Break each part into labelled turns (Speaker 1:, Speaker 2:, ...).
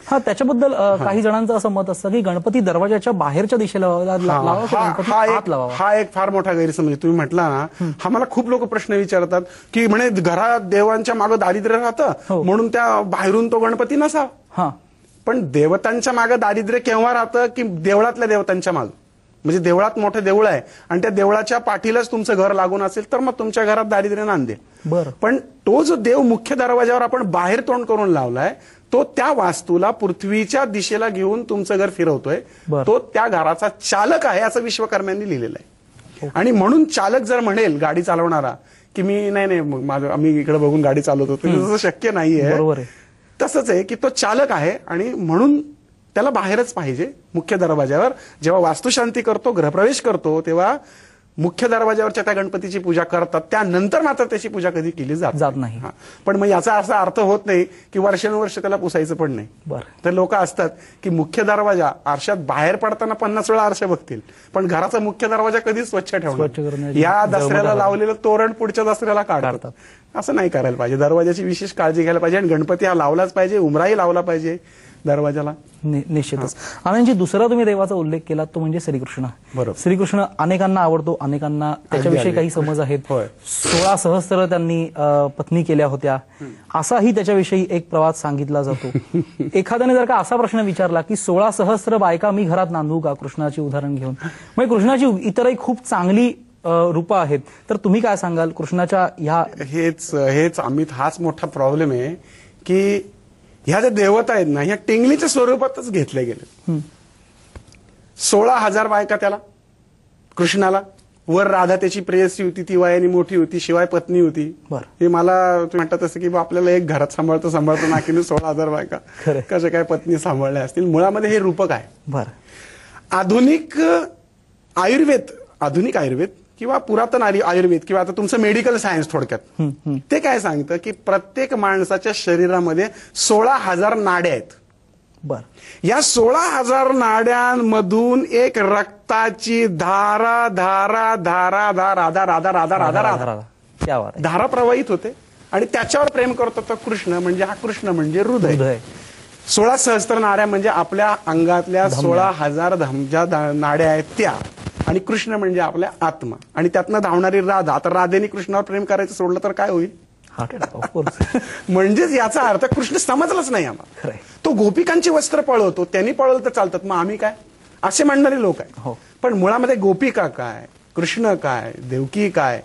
Speaker 1: हा, त्याच्याबद्दल काही जणांचं असं मत असतं की गणपती दरवाजाच्या बाहेरच्या दिशेला लावावा.
Speaker 2: हा एक फार मोठा गैरसमज तुम्ही म्हटला ना. हा मला खूप लोक प्रश्न विचारतात की म्हणे घरात देवांच्या मागे दारिद्र्य राहतं म्हणून त्या बाहेरून तो गणपती नसावा. पण देवतांच्या मागे दारिद्र्य केव्हा राहतं की देवळातल्या देवतांच्या मागे. म्हणजे देवळात मोठं देऊळ आहे आणि त्या देवळाच्या पाठीलाच तुमचं घर लागून असेल तर मग तुमच्या घरात दारिद्र्य नांदेल.
Speaker 1: बरं.
Speaker 2: पण तो जो देव मुख्य दरवाजावर आपण बाहेर तोंड करून लावलाय तो त्या वास्तूला पृथ्वीच्या दिशेला घेऊन तुमचं घर फिरवतोय. तो त्या घराचा चालक आहे असं विश्वकर्म्यांनी लिहिलेलं आहे. आणि म्हणून चालक जर म्हणेल गाडी चालवणारा की मी नाही माझं आम्ही इकडे बघून गाडी चालवतो तसं शक्य नाहीये. तसंच आहे की तो चालक आहे आणि म्हणून त्याला बाहेरच पाहिजे मुख्य दरवाजावर. जेव्हा वास्तुशांती करतो गृहप्रवेश करतो तेव्हा मुख्य दरवाजावरच्या त्या गणपतीची पूजा करतात. त्यानंतर मात्र त्याची पूजा कधी केली जात नाही. पण मग याचा असा अर्थ होत नाही की वर्षानुवर्ष त्याला पुसायचं पण नाही. तर लोक असतात की मुख्य दरवाजा आरशात बाहेर पडताना 50 वेळा आरशा बघतील पण घराचा मुख्य दरवाजा कधीच स्वच्छ ठेवणार. या दसऱ्याला लावलेलं तोरण पुढच्या दसऱ्याला काढतात. असं नाही करायला पाहिजे. दरवाजाची विशेष काळजी घ्यायला पाहिजे आणि गणपती हा लावलाच पाहिजे. उमराही लावला पाहिजे दरवाजाला.
Speaker 1: निश्चितच. आनंदजी, दुसरा तुम्ही देवाचा उल्लेख केला तो म्हणजे श्रीकृष्ण.
Speaker 2: बरोबर.
Speaker 1: श्रीकृष्ण अनेकांना आवडतो, अनेकांना त्याच्याविषयी काही समज आहेत. 16 सहस्त्र त्यांनी पत्नी केल्या होत्या असाही त्याच्याविषयी एक प्रवाद सांगितला जातो. एखाद्याने जर का असा प्रश्न विचारला की 16 सहस्त्र बायका मी घरात नांदू का कृष्णाची उदाहरण घेऊन, म्हणजे कृष्णाची इतरही खूप चांगली रूपं आहेत, तर तुम्ही काय सांगाल कृष्णाच्या ह्या.
Speaker 2: हेच अमित हाच मोठा प्रॉब्लेम आहे की ह्या ज्या देवता आहेत ना ह्या टिंगलीच्या स्वरूपातच घेतल्या गेल्या. 16,000 बायका त्याला कृष्णाला. वर राधा त्याची प्रेयसी होती, ती वयाने मोठी होती, शिवाय पत्नी होती. हे मला म्हणतात असं की आपल्याला एक घरात सांभाळतो नाकीने 16,000 बायका कशा काय पत्नी सांभाळल्या असतील. मुळामध्ये हे रूपक आहे. आधुनिक आयुर्वेद किंवा पुरातन आयुर्वेद किंवा आता तुमचं मेडिकल सायन्स थोडक्यात ते काय सांगतं की प्रत्येक माणसाच्या शरीरामध्ये 16,000 नाड्या आहेत. या 16,000 नाड्यांमधून एक रक्ताची धारा प्रवाहित होते आणि त्याच्यावर प्रेम करतो तो कृष्ण. म्हणजे हा कृष्ण म्हणजे हृदय. 16 सहस्त्र नाड्या म्हणजे आपल्या अंगातल्या 16,000 ज्या नाड्या आहेत त्या. आणि कृष्ण म्हणजे आपल्या आत्मा आणि त्यातनं धावणारी राधा. आता राधेने कृष्णावर प्रेम करायचं सोडलं तर काय होईल. म्हणजेच याचा अर्थ कृष्ण समजलाच नाही आम्हाला. तो गोपिकांची वस्त्र पळवतो, त्यांनी पळवलं तर चालतात मग आम्ही काय असे म्हणणारे लोक आहे. पण मुळामध्ये गोपिका काय, कृष्ण काय, देवकी काय,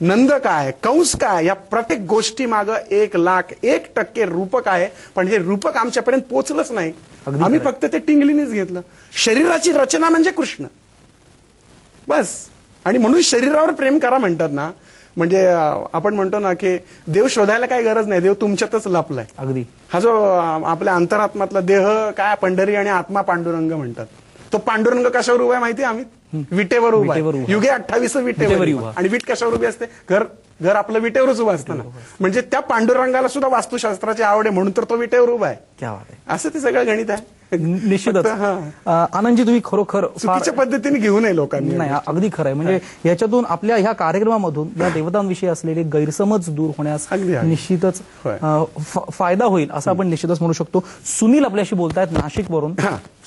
Speaker 2: नंद काय, कंस काय, या प्रत्येक गोष्टी मागं 1,01% रूपक आहे. पण हे रूपक आमच्यापर्यंत पोहोचलंच नाही. आम्ही फक्त ते टिंगलीनेच घेतलं. शरीराची रचना म्हणजे कृष्ण बस. आणि म्हणून शरीरावर प्रेम करा म्हणतात ना. म्हणजे आपण म्हणतो ना की देव शोधायला काही गरज नाही, देव तुमच्यातच लपलाय.
Speaker 1: अगदी.
Speaker 2: हा जो आपल्या अंतरात्मातला देह काय पंढरी आणि आत्मा पांडुरंग म्हणतात. तो पांडुरंग कशावर उभा आहे माहिती आहे आम्ही? विटेवर उभा आहे. युगे 28 विटेवर. आणि वीट कशावर उभी असते? घर आपलं विटेवरच उभं असतं ना. म्हणजे त्या पांडुरंगाला सुद्धा वास्तुशास्त्राची आवड आहे म्हणून तर तो विटेवर उभा आहे. असं ते सगळं गणित आहे.
Speaker 1: निश्चितच. आनंदजी, तुम्ही खरोखर
Speaker 2: चुकीच्या पद्धतीने घेऊ नये लोकांनी.
Speaker 1: नाही, अगदी खरं आहे. म्हणजे याच्यातून आपल्या ह्या कार्यक्रमामधून या देवतांविषयी असलेले गैरसमज दूर होण्यास निश्चितच फायदा होईल असं आपण निश्चितच म्हणू शकतो. सुनील आपल्याशी बोलतायत नाशिकवरून.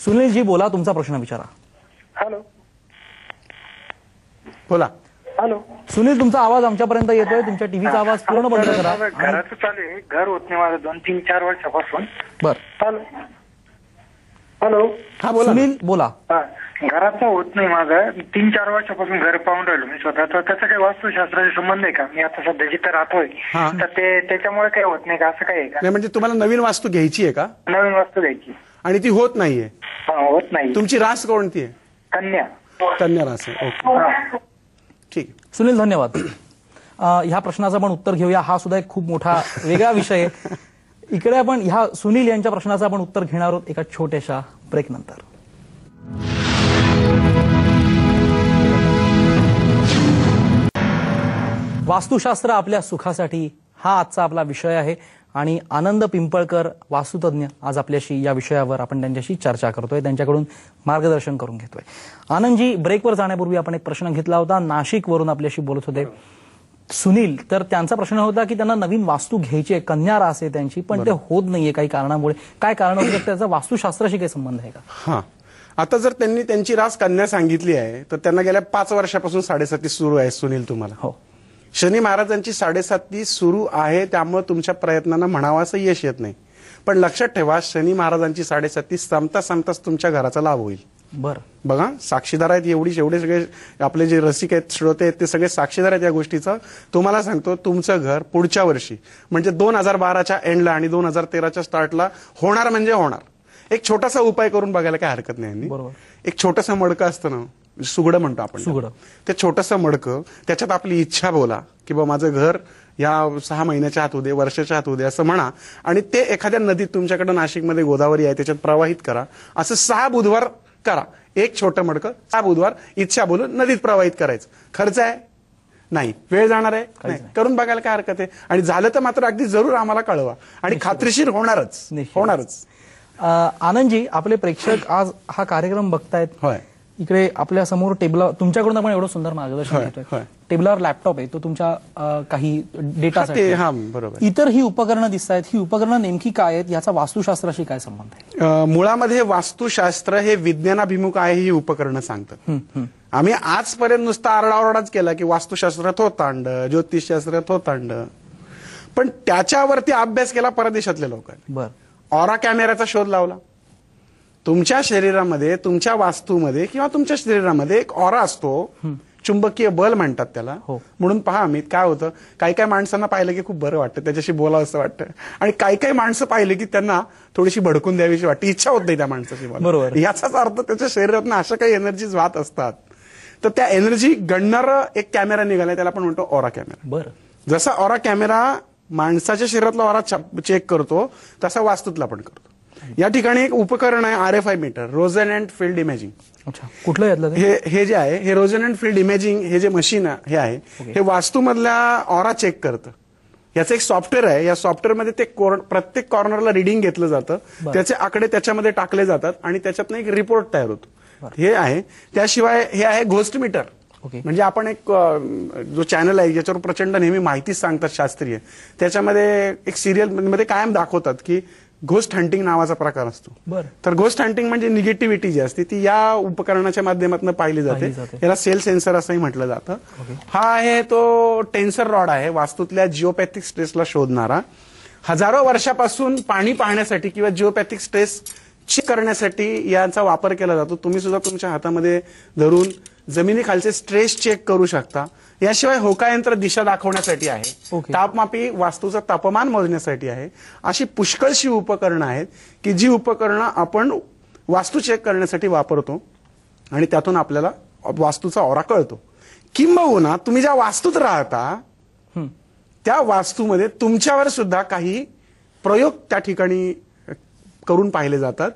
Speaker 1: सुनीलजी बोला, तुमचा प्रश्न विचारा.
Speaker 3: हॅलो.
Speaker 1: बोला.
Speaker 3: हॅलो.
Speaker 1: सुनील, तुमचा आवाज आमच्यापर्यंत येतोय. तुमच्या टीव्हीचा आवाज पूर्ण बंद करा.
Speaker 3: घराचं चालू आहे, घर होत नाही माझं 2-3-4 वर्षापासून. हॅलो. हॅलो.
Speaker 1: हा बोला. सुनील बोला.
Speaker 3: घराचं होत नाही माझं 3-4 वर्षापासून. घर पाहून राहिलो मी स्वतः. तर त्याचा काही वास्तुशास्त्राशी संबंध आहे का? मी आता सध्या जिथं राहतोय तर ते त्याच्यामुळे काही होत नाही का, असं काही आहे का?
Speaker 2: नाही, म्हणजे तुम्हाला नवीन वास्तू घ्यायची आहे का?
Speaker 3: नवीन वास्तू घ्यायची आणि
Speaker 2: ती होत नाहीये.
Speaker 3: होत नाही.
Speaker 2: तुमची रास कोणती आहे? कन्या रास आहे. ओके, ठीक.
Speaker 1: सुनील, धन्यवाद. ह्या प्रश्नाचं आपण उत्तर घेऊया. हा सुद्धा एक खूप मोठा वेगळा विषय आहे. इकडे आपण ह्या सुनील यांच्या प्रश्नाचं आपण उत्तर घेणार आहोत एका छोट्याशा ब्रेक नंतर. वास्तुशास्त्र आपल्या सुखासाठी हा आजचा आपला विषय आहे आणि आनंद पिंपळकर वास्तुतज्ञ आज आपल्याशी या विषयावर आपण त्यांच्याशी चर्चा करतोय, त्यांच्याकडून मार्गदर्शन करून घेतोय. आनंदजी, ब्रेकवर जाण्यापूर्वी आपण एक प्रश्न घेतला होता. नाशिकवरून आपल्याशी बोलत होते. सुनील, तर त्यांचा प्रश्न होता की त्यांना नवीन वास्तू घ्यायची आहे, कन्या रास आहे त्यांची, पण ते होत नाहीये काही कारणामुळे. काय कारण होतं, त्याचा वास्तुशास्त्राशी काही संबंध आहे का?
Speaker 2: हा, आता जर त्यांनी त्यांची रास कन्या सांगितली आहे तर त्यांना गेल्या 5 वर्षापासून 7.5 सुरू आहे सुनील तुम्हाला.
Speaker 1: हो,
Speaker 2: शनी महाराजांची 7.5 सुरू आहे, त्यामुळे तुमच्या प्रयत्नांना म्हणावं असं यश येत नाही. पण लक्षात ठेवा, शनी महाराजांची 7.5 संपता संपताच तुमच्या घराचा लाभ होईल.
Speaker 1: बरं,
Speaker 2: बघा, साक्षीदार आहेत एवढे सगळे आपले जे रसिक आहेत, श्रोते आहेत, ते सगळे साक्षीदार आहेत या गोष्टीचं. तुम्हाला सांगतो, तुमचं घर पुढच्या वर्षी म्हणजे 2012च्या एंडला आणि 2013च्या स्टार्टला होणार म्हणजे होणार. एक छोटासा उपाय करून बघायला काय हरकत नाही.
Speaker 1: बरोबर.
Speaker 2: एक छोटंसं मडकं असतं ना, सुगडं म्हणतो आपण,
Speaker 1: सुगडं.
Speaker 2: ते छोटंसं मडकं, त्याच्यात आपली इच्छा बोला की बा माझं घर या 6 महिन्याच्या आत उदे, वर्षाच्या आत उदे असं म्हणा, आणि ते एखाद्या नदीत, तुमच्याकडे नाशिकमध्ये गोदावरी आहे त्याच्यात प्रवाहित करा. असं 6 बुधवार करा. एक छोटं मडकं 6 बुधवार इच्छा बोलून नदीत प्रवाहित करायचं. खर्च आहे नाही, वेळ जाणार आहे नाही, करून बघायला काय हरकत आहे. आणि झालं तर मात्र अगदी जरूर आम्हाला कळवा, आणि खात्रीशीर होणारच.
Speaker 1: आनंदजी, आपले प्रेक्षक आज हा कार्यक्रम बघतायत.
Speaker 2: होय.
Speaker 1: इकडे आपल्या समोर टेबला, तुमच्याकडून आपण एवढं सुंदर मार्गदर्शन घेतोय. टेबलावर लॅपटॉप आहे, तो तुमच्या काही डेटासाठी.
Speaker 2: हा, बरोबर.
Speaker 1: इतर ही उपकरणं दिसत आहेत, ही उपकरणं नेमकी काय आहेत, याचा वास्तुशास्त्राशी काय संबंध आहे?
Speaker 2: मुळामध्ये वास्तुशास्त्र हे विज्ञानाभिमुख आहे, ही उपकरणं सांगतात. आम्ही आजपर्यंत नुसता आरडाओरडाच केला की वास्तुशास्त्र थोतांड, ज्योतिषशास्त्र थोतांड, पण त्याच्यावरती अभ्यास केला परदेशातल्या लोकांनी.
Speaker 1: बरं.
Speaker 2: ऑरा कॅमेराचा शोध लावला. तुमच्या शरीरामध्ये, तुमच्या वास्तूमध्ये किंवा तुमच्या शरीरामध्ये एक ऑरा असतो, चुंबकीय बल म्हणतात त्याला. म्हणून पहा अमित, काय होतं, काही काही माणसांना पाहिलं की खूप बरं वाटतं, त्याच्याशी बोलावं असं वाटतं, आणि काही काही माणसं पाहिलं की त्यांना थोडीशी भडकून द्यावीची वाटते, इच्छा होत नाही त्या माणसाची.
Speaker 1: बरोबर.
Speaker 2: याचाच अर्थ त्याच्या शरीरातून अशा काही एनर्जीज वाहत असतात. तर त्या एनर्जी गणणारा एक कॅमेरा निघालाय, त्याला आपण म्हणतो ऑरा कॅमेरा.
Speaker 1: बरं.
Speaker 2: जसा ऑरा कॅमेरा माणसाच्या शरीरातला ऑरा चेक करतो, तसा वास्तूतला पण करतो. या ठिकाणी एक उपकरण आहे, RFI मीटर, रोझनंट फील्ड इमेजिंग.
Speaker 1: अच्छा, कुठलं यातलं?
Speaker 2: हे जे आहे, हे रोझनंट फील्ड इमेजिंग, हे जे मशीन हे आहे, हे वास्तूमधल्या ऑरा चेक करतं. याचं एक सॉफ्टवेअर आहे. या सॉफ्टवेअरमध्ये ते प्रत्येक कॉर्नरला रिडिंग घेतलं जातं, त्याचे आकडे त्याच्यामध्ये टाकले जातात, आणि त्याच्यातनं एक रिपोर्ट तयार होतो. हे आहे. त्याशिवाय हे आहे घोस्ट मीटर. म्हणजे आपण एक जो चॅनल आहे ज्याच्यावर प्रचंड नेहमी माहितीच सांगतात शास्त्रीय, त्याच्यामध्ये एक सिरियल मध्ये कायम दाखवतात की घोस्ट हंटिंग नावाचा प्रकार असतो. तर घोस्ट हंटिंग म्हणजे निगेटिव्हिटी जी असते ती या उपकरणाच्या माध्यमातून पाहिली जाते. याला सेल सेन्सर असंही म्हटलं जातं. हा आहे तो टेन्सर रॉड आहे, वास्तूतल्या जिओपॅथिक स्ट्रेसला शोधणारा. हजारो वर्षापासून पाणी पाहण्यासाठी किंवा जिओपॅथिक स्ट्रेस चेक करण्यासाठी याचा वापर केला जातो. तुम्ही सुद्धा तुमच्या हातामध्ये धरून जमिनीखालचे स्ट्रेस चेक करू शकता. याशिवाय होकायंत्र दिशा दाखवण्यासाठी आहे, तापमापी वास्तूचं तापमान मोजण्यासाठी आहे. अशी पुष्कळशी उपकरणं आहेत की जी उपकरणं आपण वास्तू चेक करण्यासाठी वापरतो, आणि त्यातून आपल्याला वास्तूचा ऑरा कळतो. किंबहुना तुम्ही ज्या वास्तूत राहता त्या वास्तूमध्ये तुमच्यावर सुद्धा काही प्रयोग त्या ठिकाणी करून पाहिले जातात,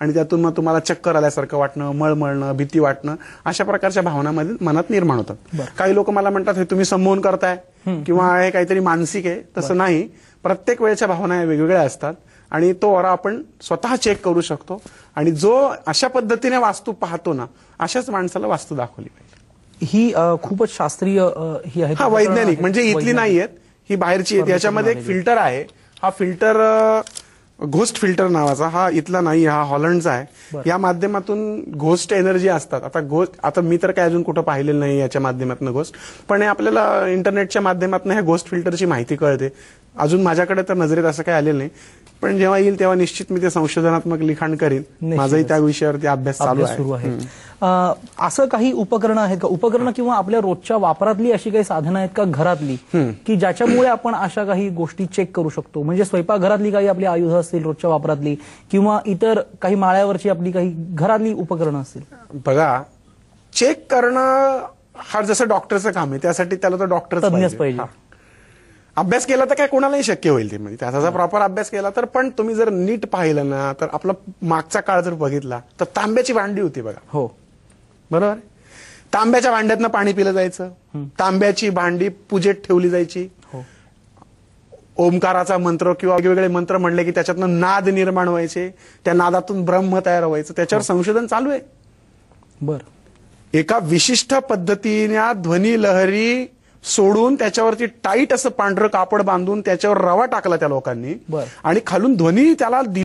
Speaker 2: आणि त्यातून मग तुम्हाला चक्कर आल्यासारखं वाटणं, मळमळणं, भीती वाटणं, अशा प्रकारच्या भावना मनात निर्माण होतात. काही लोक मला म्हणतात हे तुम्ही संमोहन करताय किंवा हे काहीतरी मानसिक आहे. तसं नाही, प्रत्येक वेळेच्या भावना वेगवेगळ्या असतात, आणि तो ऑरा आपण स्वतः चेक करू शकतो. आणि जो अशा पद्धतीने वास्तू पाहतो ना, अशाच माणसाला वास्तू दाखवली पाहिजे.
Speaker 1: ही खूपच शास्त्रीय ही आहे.
Speaker 2: हा, वैज्ञानिक म्हणजे इथली नाही आहेत, ही बाहेरची आहेत. याच्यामध्ये एक फिल्टर आहे. हा फिल्टर घोस्ट फिल्टर नावाचा, हा इथला नाही, हा हॉलंडचा आहे. या माध्यमातून घोस्ट एनर्जी असतात. आता मी तर काय अजून कुठं पाहिलेलं नाही याच्या माध्यमातून घोस्ट, पण आपल्याला इंटरनेटच्या माध्यमातून ह्या घोस्ट फिल्टरची माहिती कळते. अजून माझ्याकडे तर नजरेत असं काही आलेलं नाही, पण जेव्हा येईल तेव्हा निश्चित मी ते संशोधनात्मक लिखाण करीन. माझाही त्या विषयावरती अभ्यास चालू आहे.
Speaker 1: असं काही उपकरणं आहेत का, उपकरणं किंवा आपल्या रोजच्या वापरातली अशी काही साधनं आहेत का घरातली, की ज्याच्यामुळे आपण अशा काही गोष्टी चेक करू शकतो? म्हणजे स्वयंपाकघरातली काही आपली आयुधं असतील रोजच्या वापरातली, किंवा इतर काही माळ्यावरची आपली काही घरातली उपकरणं असतील.
Speaker 2: बघा, चेक करणं हा जसं डॉक्टरचं काम आहे, त्यासाठी त्याला तो डॉक्टर
Speaker 1: तज्ञच पाहिजे.
Speaker 2: अभ्यास केला तर काय कोणालाही शक्य होईल ते, म्हणजे त्याचा प्रॉपर अभ्यास केला तर. पण तुम्ही जर नीट पाहिलं ना, तर आपला मागचा काळ जर बघितला तर तांब्याची भांडी होती बघा.
Speaker 1: हो,
Speaker 2: बरोबर. तांब्याच्या भांड्यातनं पाणी पिलं जायचं, तांब्याची भांडी पूजेत ठेवली जायची. ओमकाराचा मंत्र किंवा वेगवेगळे मंत्र म्हणले की त्याच्यातनं नाद निर्माण व्हायचे, त्या नादातून ब्रह्म तयार व्हायचं. त्याच्यावर संशोधन चालू आहे.
Speaker 1: बर.
Speaker 2: एका विशिष्ट पद्धतीने ध्वनी लहरी सोडून त्याच्यावरती टाईट असं पांढरं कापड बांधून त्याच्यावर रवा टाकला त्या लोकांनी
Speaker 1: बरं.
Speaker 2: आणि खालून ध्वनी त्याला